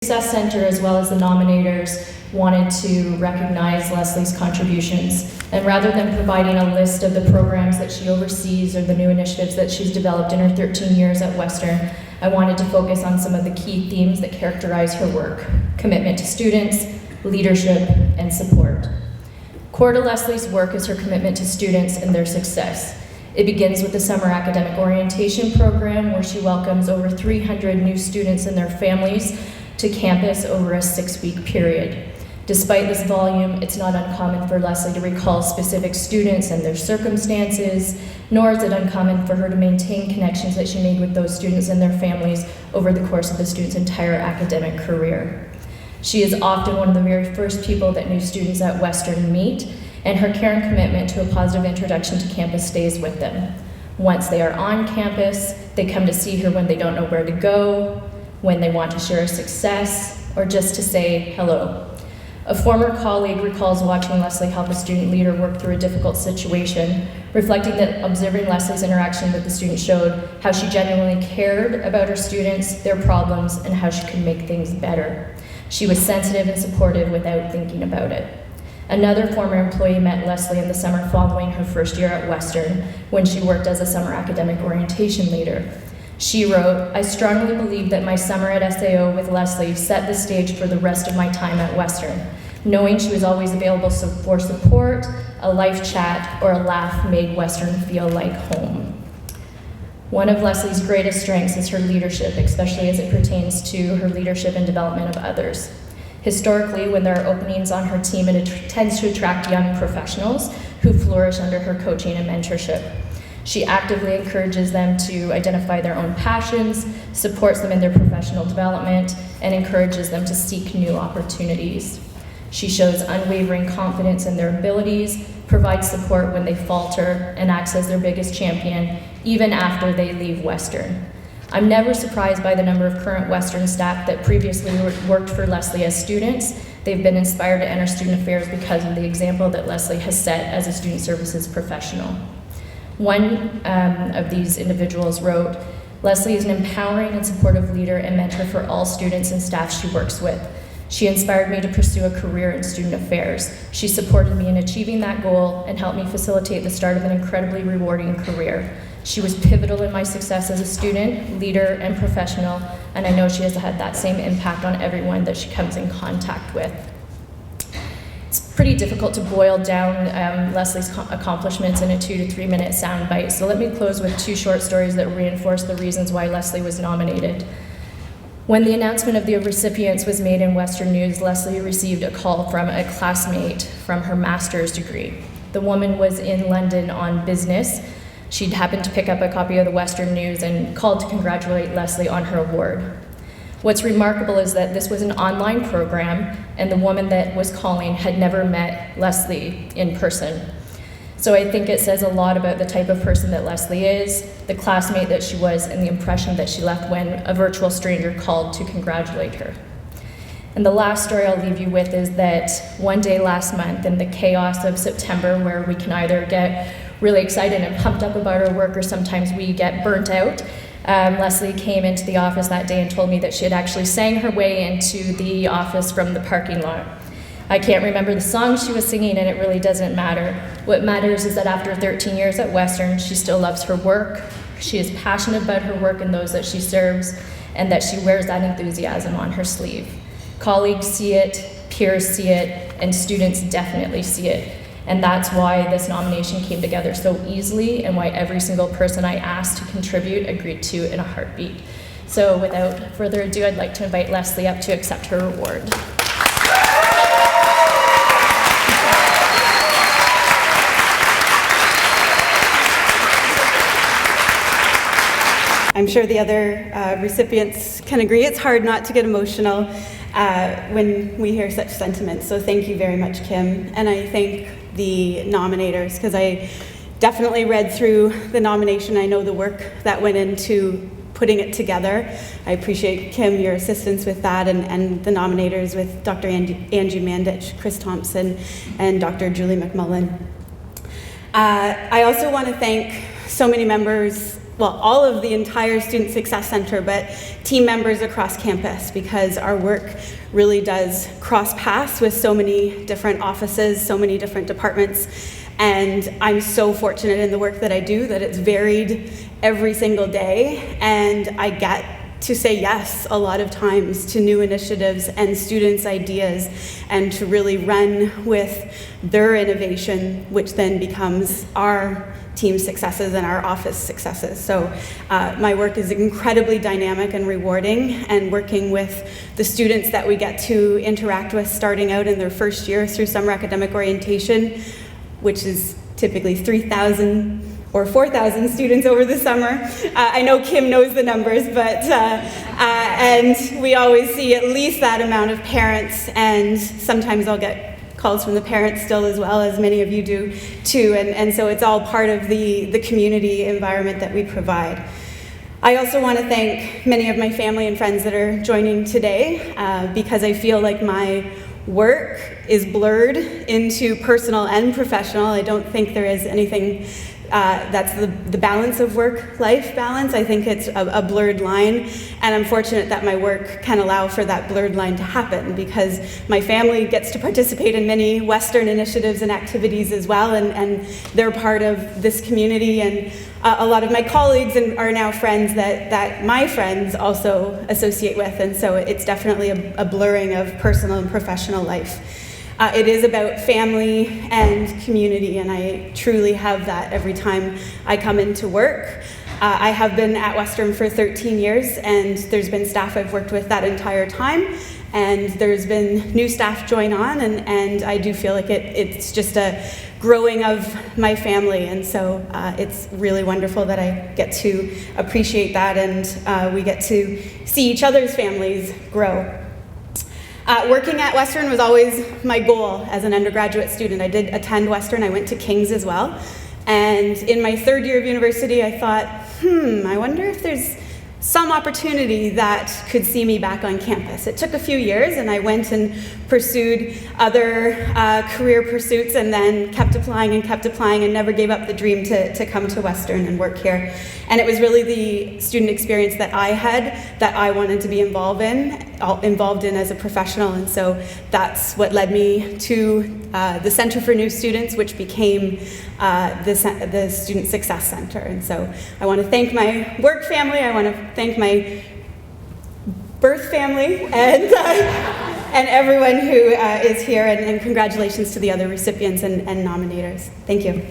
Success Center, as well as the nominators, wanted to recognize Leslie's contributions. And rather than providing a list of the programs that she oversees or the new initiatives that she's developed in her 13 years at Western, I wanted to focus on some of the key themes that characterize her work: commitment to students, leadership, and support. Core to Leslie's work is her commitment to students and their success. It begins with the Summer Academic Orientation Program, where she welcomes over 300 new students and their families to campus over a 6-week period. Despite this volume, it's not uncommon for Leslie to recall specific students and their circumstances, nor is it uncommon for her to maintain connections that she made with those students and their families over the course of the student's entire academic career. She is often one of the very first people that new students at Western meet, and her care and commitment to a positive introduction to campus stays with them. Once they are on campus, they come to see her when they don't know where to go, when they want to share a success, or just to say hello. A former colleague recalls watching Leslie help a student leader work through a difficult situation, reflecting that observing Leslie's interaction with the student showed how she genuinely cared about her students, their problems, and how she could make things better. She was sensitive and supportive without thinking about it. Another former employee met Leslie in the summer following her first year at Western, when she worked as a summer academic orientation leader. She wrote, "I strongly believe that my summer at SAO with Leslie set the stage for the rest of my time at Western. Knowing she was always available for support, a life chat, or a laugh made Western feel like home." One of Leslie's greatest strengths is her leadership, especially as it pertains to her leadership and development of others. Historically, when there are openings on her team, it tends to attract young professionals who flourish under her coaching and mentorship. She actively encourages them to identify their own passions, supports them in their professional development, and encourages them to seek new opportunities. She shows unwavering confidence in their abilities, provides support when they falter, and acts as their biggest champion, even after they leave Western. I'm never surprised by the number of current Western staff that previously worked for Leslie as students. They've been inspired to enter student affairs because of the example that Leslie has set as a student services professional. One of these individuals wrote, "Leslie is an empowering and supportive leader and mentor for all students and staff she works with. She inspired me to pursue a career in student affairs. She supported me in achieving that goal and helped me facilitate the start of an incredibly rewarding career. She was pivotal in my success as a student, leader, and professional, and I know she has had that same impact on everyone that she comes in contact with." It's pretty difficult to boil down Leslie's accomplishments in a 2 to 3 minute soundbite, so let me close with 2 short stories that reinforce the reasons why Leslie was nominated. When the announcement of the recipients was made in Western News, Leslie received a call from a classmate from her master's degree. The woman was in London on business. She'd happened to pick up a copy of the Western News and called to congratulate Leslie on her award. What's remarkable is that this was an online program, and the woman that was calling had never met Leslie in person. So I think it says a lot about the type of person that Leslie is, the classmate that she was, and the impression that she left when a virtual stranger called to congratulate her. And the last story I'll leave you with is that one day last month, in the chaos of September, where we can either get really excited and pumped up about our work or sometimes we get burnt out, Leslie came into the office that day and told me that she had actually sang her way into the office from the parking lot. I can't remember the song she was singing, and it really doesn't matter. What matters is that after 13 years at Western, she still loves her work, she is passionate about her work and those that she serves, and that she wears that enthusiasm on her sleeve. Colleagues see it, peers see it, and students definitely see it. And that's why this nomination came together so easily, and why every single person I asked to contribute agreed to in a heartbeat. So without further ado, I'd like to invite Leslie up to accept her award. I'm sure the other recipients can agree. It's hard not to get emotional when we hear such sentiments. So thank you very much, Kim. And I thank the nominators, because I definitely read through the nomination. I know the work that went into putting it together. I appreciate, Kim, your assistance with that, and the nominators with Dr. Angie Mandich, Chris Thompson, and Dr. Julie McMullen. I also want to thank so many members all of the entire Student Success Center, but team members across campus, because our work really does cross paths with so many different offices, so many different departments. And I'm so fortunate in the work that I do that it's varied every single day, and I get to say yes a lot of times to new initiatives and students' ideas, and to really run with their innovation, which then becomes our team successes and our office successes. So my work is incredibly dynamic and rewarding, and working with the students that we get to interact with starting out in their first year through summer academic orientation, which is typically 3,000 or 4,000 students over the summer. I know Kim knows the numbers, but and we always see at least that amount of parents, and sometimes I'll get calls from the parents still, as well, as many of you do too, and so it's all part of the community environment that we provide. I also want to thank many of my family and friends that are joining today, because I feel like my work is blurred into personal and professional. I don't think there is anything that's the balance of work-life balance. I think it's a blurred line, and I'm fortunate that my work can allow for that blurred line to happen, because my family gets to participate in many Western initiatives and activities as well, and they're part of this community, and a lot of my colleagues are now friends that my friends also associate with, and so it's definitely a blurring of personal and professional life. It is about family and community, and I truly have that every time I come into work. I have been at Western for 13 years, and there's been staff I've worked with that entire time, and there's been new staff join on, and I do feel like it's just a growing of my family, and so it's really wonderful that I get to appreciate that, and we get to see each other's families grow. Working at Western was always my goal as an undergraduate student. I did attend Western. I went to King's as well. And in my third year of university, I thought, I wonder if there's some opportunity that could see me back on campus. It took a few years, and I went and pursued other career pursuits, and then kept applying and never gave up the dream to come to Western and work here. And it was really the student experience that I had that I wanted to be involved in as a professional, and so that's what led me to the Center for New Students, which became the Student Success Center. And so I want to thank my work family, I want to thank my birth family, and everyone who is here, and congratulations to the other recipients and nominators. Thank you.